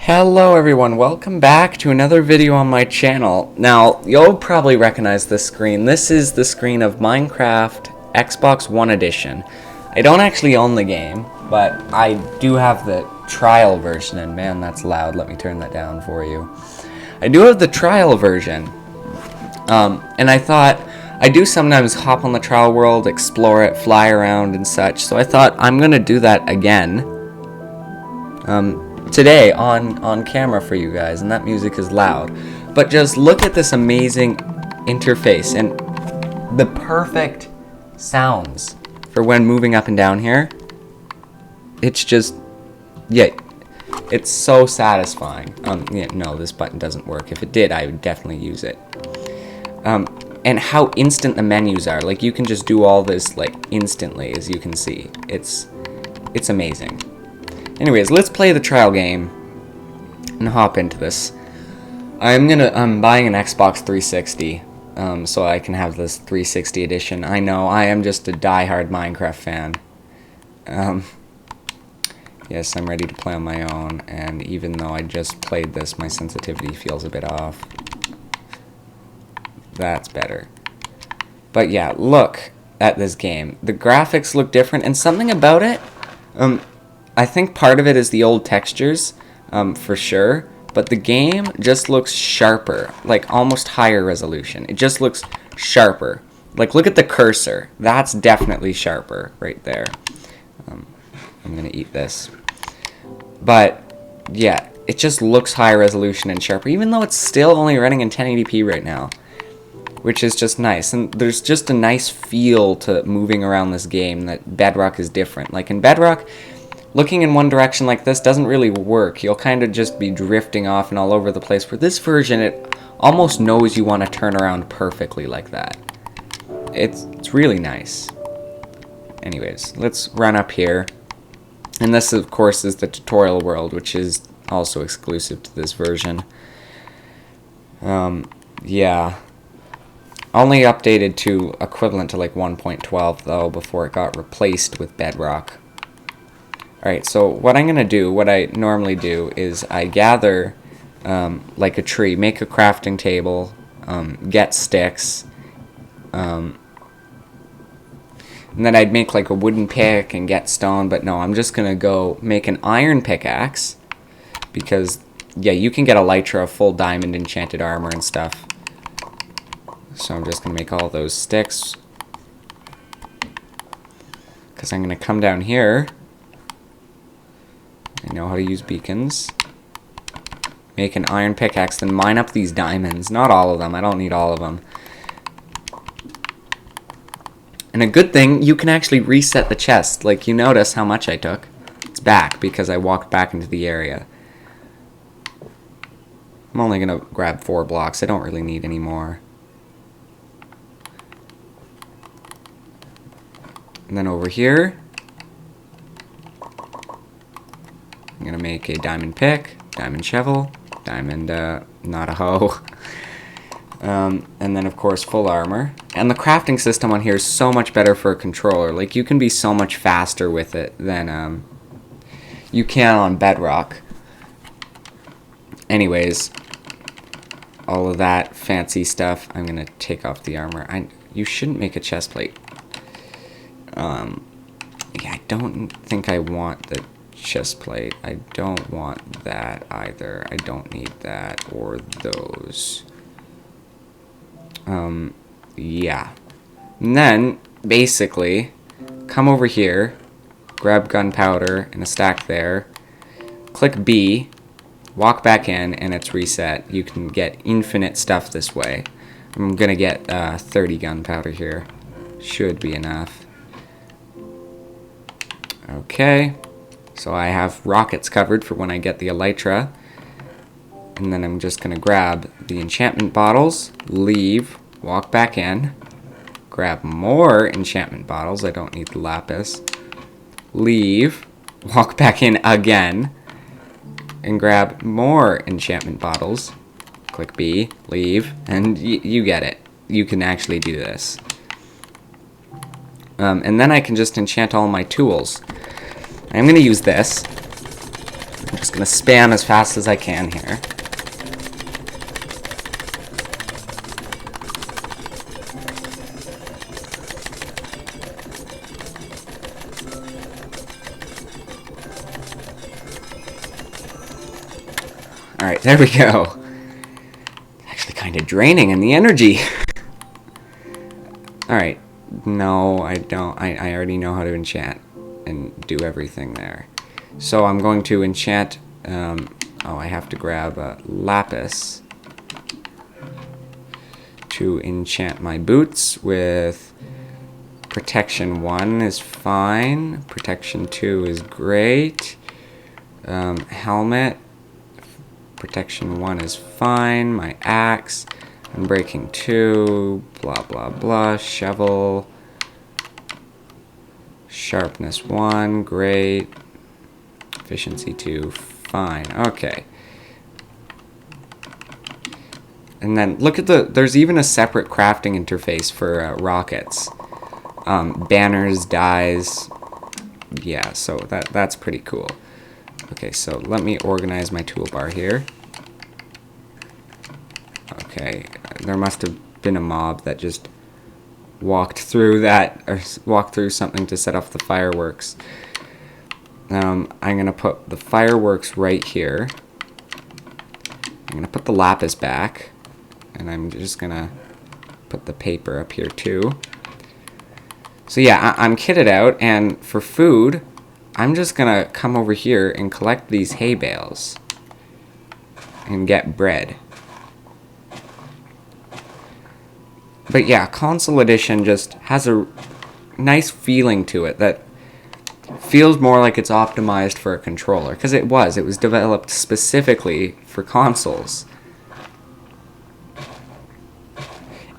Hello everyone, welcome back to another video on my channel. Now, you'll probably recognize this screen. This is the screen of Minecraft Xbox One Edition. I don't actually own the game, but I do have the trial version, and man, that's loud. Let me turn that down for you. I do have the trial version, and I thought, I do sometimes hop on the trial world, explore it, fly around and such, so I thought I'm gonna do that again. Today on camera for you guys, and that music is loud, but just look at this amazing interface and the perfect sounds for when moving up and down here. It's just, yeah, it's so satisfying. Yeah, no, this button doesn't work. If it did, I would definitely use it. And how instant the menus are. Like, you can just do all this like instantly, as you can see. It's amazing. Anyways, let's play the trial game and hop into this. I'm buying an Xbox 360, so I can have this 360 edition. I know, I am just a die-hard Minecraft fan. Yes, I'm ready to play on my own, and even though I just played this, my sensitivity feels a bit off. That's better. But yeah, look at this game. The graphics look different, and something about it, I think part of it is the old textures, for sure, but the game just looks sharper, like almost higher resolution. It just looks sharper. Like, look at the cursor. That's definitely sharper right there. I'm gonna eat this. But, yeah, it just looks higher resolution and sharper, even though it's still only running in 1080p right now, which is just nice. And there's just a nice feel to moving around this game that Bedrock is different. Like, in Bedrock, looking in one direction like this doesn't really work. You'll kind of just be drifting off and all over the place. For this version, it almost knows you want to turn around perfectly like that. It's really nice. Anyways, let's run up here. And this, of course, is the tutorial world, which is also exclusive to this version. Yeah. Only updated to equivalent to like 1.12, though, before it got replaced with Bedrock. Alright, so what I'm going to do, what I normally do, is I gather, like a tree, make a crafting table, get sticks, and then I'd make like a wooden pick and get stone, but no, I'm just going to go make an iron pickaxe, because, yeah, you can get elytra, a full diamond enchanted armor and stuff. So I'm just going to make all those sticks, because I'm going to come down here. I know how to use beacons. Make an iron pickaxe, then mine up these diamonds. Not all of them. I don't need all of them. And a good thing, you can actually reset the chest. Like, you notice how much I took. It's back because I walked back into the area. I'm only going to grab 4 blocks. I don't really need any more. And then over here, I'm going to make a diamond pick, diamond shovel, diamond, not a hoe, and then, of course, full armor. And the crafting system on here is so much better for a controller. Like, you can be so much faster with it than you can on Bedrock. Anyways, all of that fancy stuff, I'm going to take off the armor. You shouldn't make a chest plate. Yeah, I don't think I want the chest plate. I don't want that either. I don't need that or those. Yeah. And then, basically, come over here, grab gunpowder and a stack there, click B, walk back in, and it's reset. You can get infinite stuff this way. I'm gonna get 30 gunpowder here. Should be enough. Okay. So I have rockets covered for when I get the elytra. And then I'm just going to grab the enchantment bottles, leave, walk back in, grab more enchantment bottles. I don't need the lapis. Leave, walk back in again, and grab more enchantment bottles. Click B, leave, and you get it. You can actually do this. And then I can just enchant all my tools. I'm going to use this. I'm just gonna spam as fast as I can here. Alright, there we go. Actually kind of draining in the energy. Alright. No, I don't. I already know how to enchant and do everything there. So I'm going to enchant... oh, I have to grab a lapis to enchant my boots with... Protection 1 is fine. Protection 2 is great. Helmet. Protection 1 is fine. My axe. Unbreaking 2. Blah, blah, blah. Shovel. Sharpness 1. Great. Efficiency 2. Fine. Okay. And then look at there's even a separate crafting interface for rockets. Banners, dyes. Yeah, so that's pretty cool. Okay, so let me organize my toolbar here. Okay, there must have been a mob that just walked through that, or walked through something to set off the fireworks. I'm going to put the fireworks right here. I'm going to put the lapis back. And I'm just going to put the paper up here too. So yeah, I'm kitted out, and for food, I'm just going to come over here and collect these hay bales. And get bread. But yeah, Console Edition just has a nice feeling to it that feels more like it's optimized for a controller. Because it was developed specifically for consoles.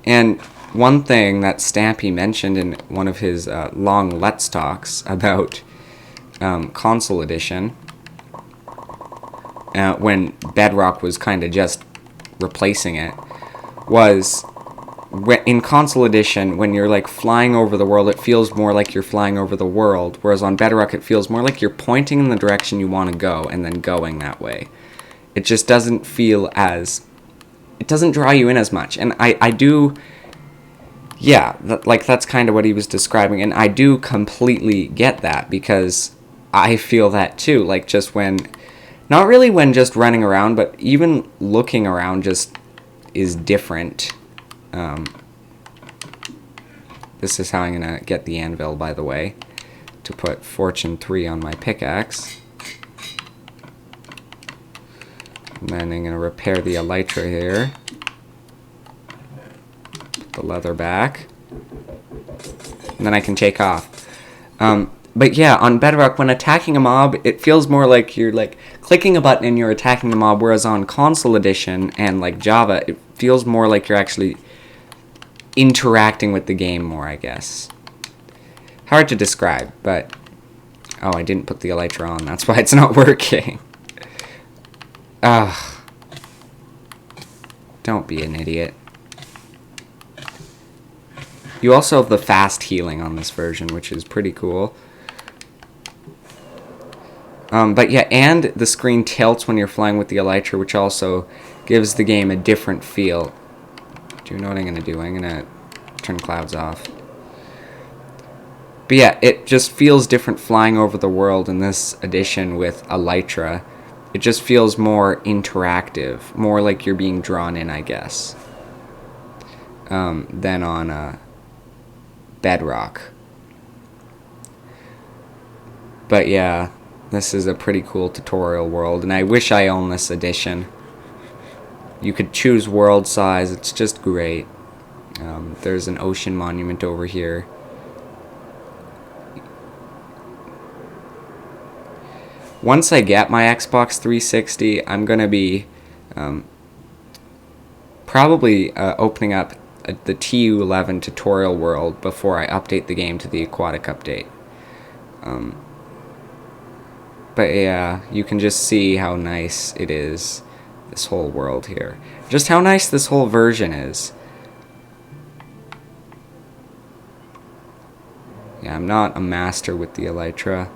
And one thing that Stampy mentioned in one of his long Let's Talks about Console Edition, when Bedrock was kind of just replacing it, was in Console Edition, when you're like flying over the world, it feels more like you're flying over the world, whereas on Bedrock it feels more like you're pointing in the direction you want to go and then going that way. It just doesn't feel as... It doesn't draw you in as much. And I do... Yeah, that's kind of what he was describing, and I do completely get that, because I feel that too, like just when... Not really when just running around, but even looking around just is different. This is how I'm going to get the anvil, by the way, to put Fortune 3 on my pickaxe. And then I'm going to repair the elytra here. Put the leather back. And then I can take off. But yeah, on Bedrock, when attacking a mob, it feels more like you're like clicking a button and you're attacking the mob, whereas on Console Edition and like Java, it feels more like you're actually interacting with the game more, I guess. Hard to describe, but... Oh, I didn't put the elytra on. That's why it's not working. Ugh. Don't be an idiot. You also have the fast healing on this version, which is pretty cool. But yeah, and the screen tilts when you're flying with the elytra, which also gives the game a different feel. Do you know what I'm going to do? I'm going to turn clouds off. But yeah, it just feels different flying over the world in this edition with elytra. It just feels more interactive, more like you're being drawn in, I guess, than on Bedrock. But yeah, this is a pretty cool tutorial world, and I wish I owned this edition. You could choose world size, it's just great. There's an ocean monument over here. Once I get my Xbox 360, I'm going to be probably opening up the TU11 tutorial world before I update the game to the aquatic update. But yeah, you can just see how nice it is, this whole world here. Just how nice this whole version is. Yeah, I'm not a master with the elytra.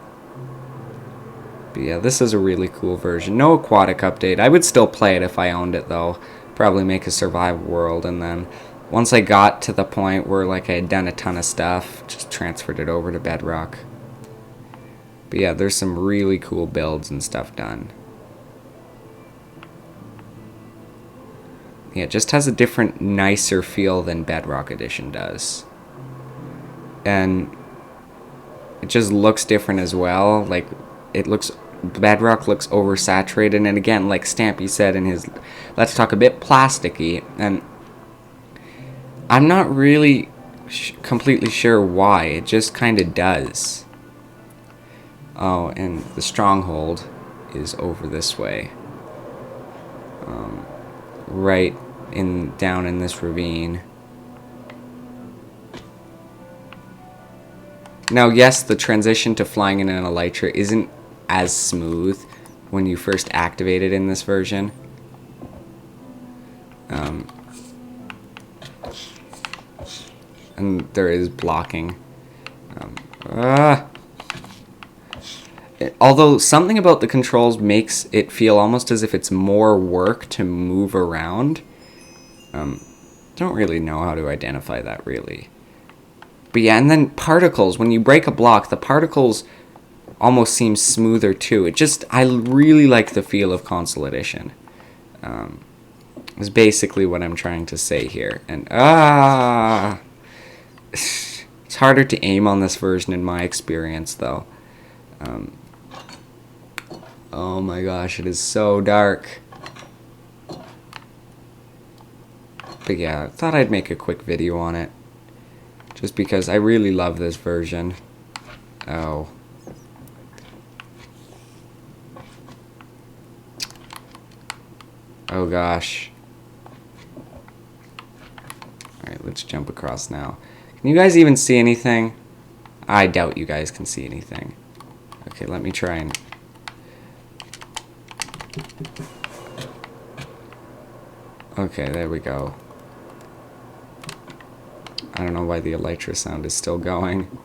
But yeah, this is a really cool version. No aquatic update. I would still play it if I owned it, though. Probably make a survival world, and then once I got to the point where like I had done a ton of stuff, just transferred it over to Bedrock. But yeah, there's some really cool builds and stuff done. Yeah, it just has a different, nicer feel than Bedrock Edition does. And it just looks different as well. Like, Bedrock looks oversaturated, and again, like Stampy said in his Let's Talk, a bit plasticky, and I'm not really completely sure why. It just kind of does. Oh, and the stronghold is over this way. Right down in this ravine. Now, yes, the transition to flying in an elytra isn't as smooth when you first activate it in this version. And there is blocking. Although something about the controls makes it feel almost as if it's more work to move around. Don't really know how to identify that, really. But yeah, and then particles. When you break a block, the particles almost seem smoother too. I really like the feel of Console Edition. Is basically what I'm trying to say here. And it's harder to aim on this version in my experience, though. Oh my gosh, it is so dark. But yeah, I thought I'd make a quick video on it. Just because I really love this version. Oh. Oh gosh. Alright, let's jump across now. Can you guys even see anything? I doubt you guys can see anything. Okay, let me try and... Okay, there we go. I don't know why the elytra sound is still going.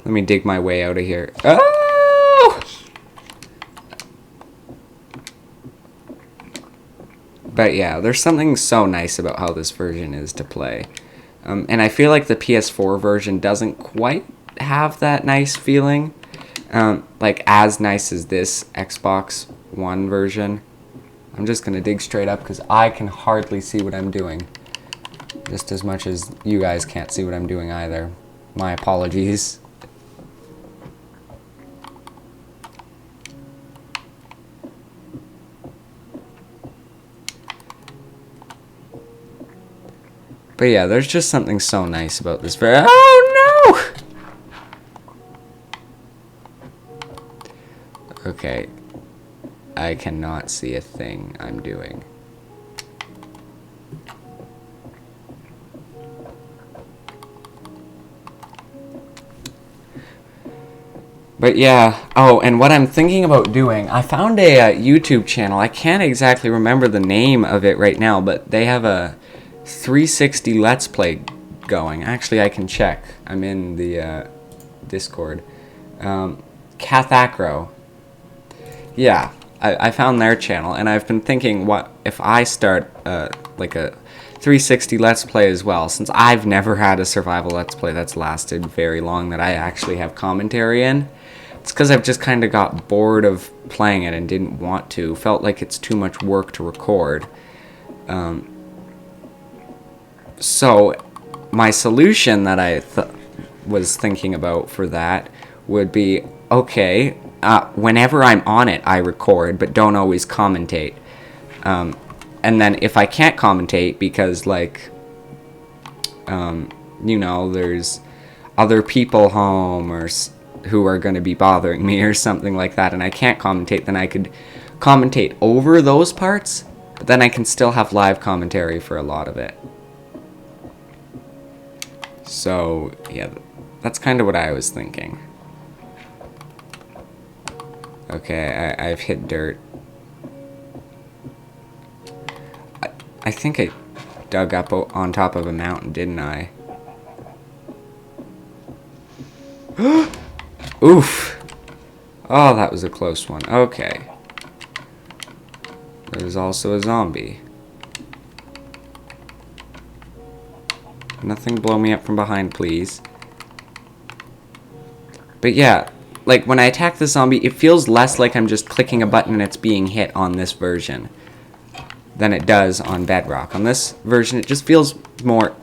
Let me dig my way out of here. Oh! But yeah, there's something so nice about how this version is to play. And I feel like the PS4 version doesn't quite have that nice feeling. Like as nice as this Xbox One version. I'm just going to dig straight up because I can hardly see what I'm doing. Just as much as you guys can't see what I'm doing either. My apologies. But yeah, there's just something so nice about this. Oh no! Okay. I cannot see a thing I'm doing. But yeah, oh, and what I'm thinking about doing, I found a YouTube channel. I can't exactly remember the name of it right now, but they have a 360 Let's Play going. Actually, I can check. I'm in the Discord. Cathacro. Yeah, I found their channel, and I've been thinking, what if I start like a 360 Let's Play as well, since I've never had a survival Let's Play that's lasted very long that I actually have commentary in. It's because I've just kind of got bored of playing it and didn't want to. Felt like it's too much work to record. So my solution that I was thinking about for that would be, okay, whenever I'm on it, I record, but don't always commentate. And then if I can't commentate because, like, you know, there's other people home or who are going to be bothering me or something like that, and I can't commentate, then I could commentate over those parts, but then I can still have live commentary for a lot of it. So, yeah, that's kind of what I was thinking. Okay, I've hit dirt. I think I dug up on top of a mountain, didn't I? Oof. Oh, that was a close one. Okay. There's also a zombie. Nothing blow me up from behind, please. But yeah, like when I attack the zombie, it feels less like I'm just clicking a button and it's being hit on this version than it does on Bedrock. On this version, it just feels more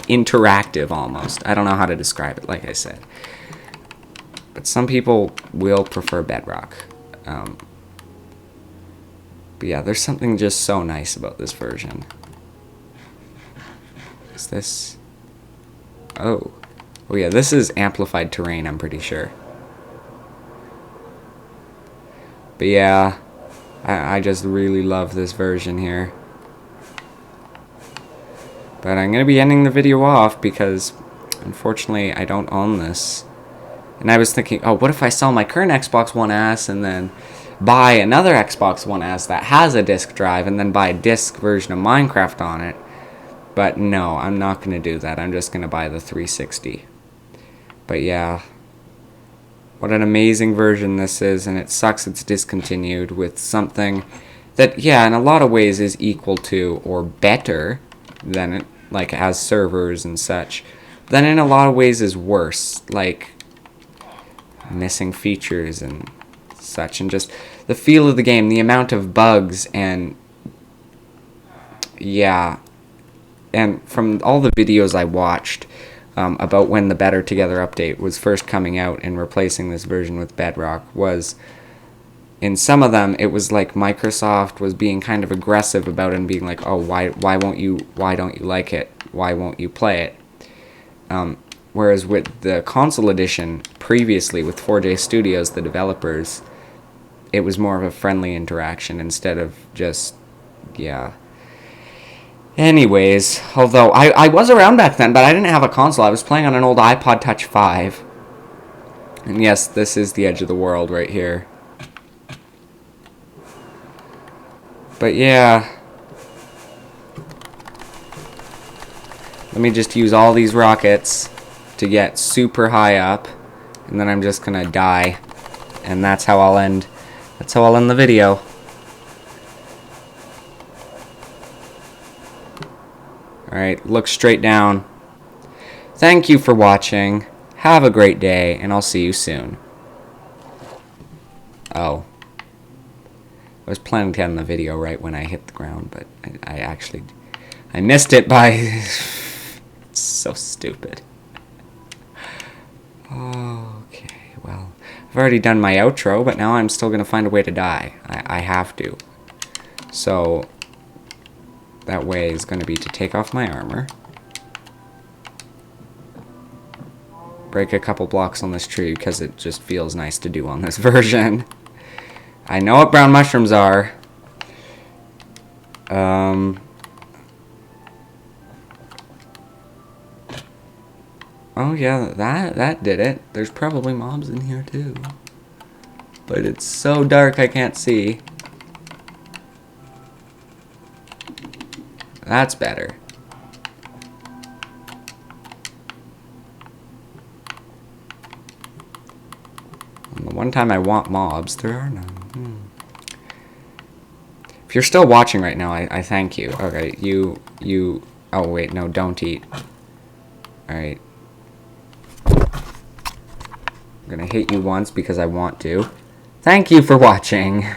interactive almost. I don't know how to describe it, like I said. But some people will prefer Bedrock. But yeah, there's something just so nice about this version. Is this... Oh. Oh yeah, this is amplified terrain, I'm pretty sure. But yeah, I just really love this version here. But I'm going to be ending the video off because, unfortunately, I don't own this. And I was thinking, oh, what if I sell my current Xbox One S and then buy another Xbox One S that has a disc drive and then buy a disc version of Minecraft on it? But no, I'm not going to do that. I'm just going to buy the 360. But yeah, what an amazing version this is, and it sucks it's discontinued with something that, yeah, in a lot of ways is equal to or better than it, like, has servers and such. Then in a lot of ways is worse, like missing features and such, and just the feel of the game, the amount of bugs, and yeah. And from all the videos I watched about when the Better Together update was first coming out and replacing this version with Bedrock, was in some of them it was like Microsoft was being kind of aggressive about it and being like, oh, why don't you like it? Why won't you play it? Whereas with the console edition previously with 4J Studios, the developers, it was more of a friendly interaction instead of just, yeah. Anyways, although I was around back then, but I didn't have a console. I was playing on an old iPod Touch 5. And yes, this is the edge of the world right here. But yeah. Let me just use all these rockets to get super high up. And then I'm just gonna die. And that's how I'll end. That's how I'll end the video. Alright, look straight down. Thank you for watching. Have a great day, and I'll see you soon. Oh. I was planning to end the video right when I hit the ground, but I missed it by... It's so stupid. Okay, well, I've already done my outro, but now I'm still going to find a way to die. I have to. So... that way is going to be to take off my armor, break a couple blocks on this tree because it just feels nice to do on this version. I know what brown mushrooms are. Oh yeah, that did it. There's probably mobs in here too, but it's so dark I can't see. That's better. And the one time I want mobs, there are none. If you're still watching right now, I thank you. Okay, you... Oh, wait, no, don't eat. Alright. I'm gonna hit you once because I want to. Thank you for watching.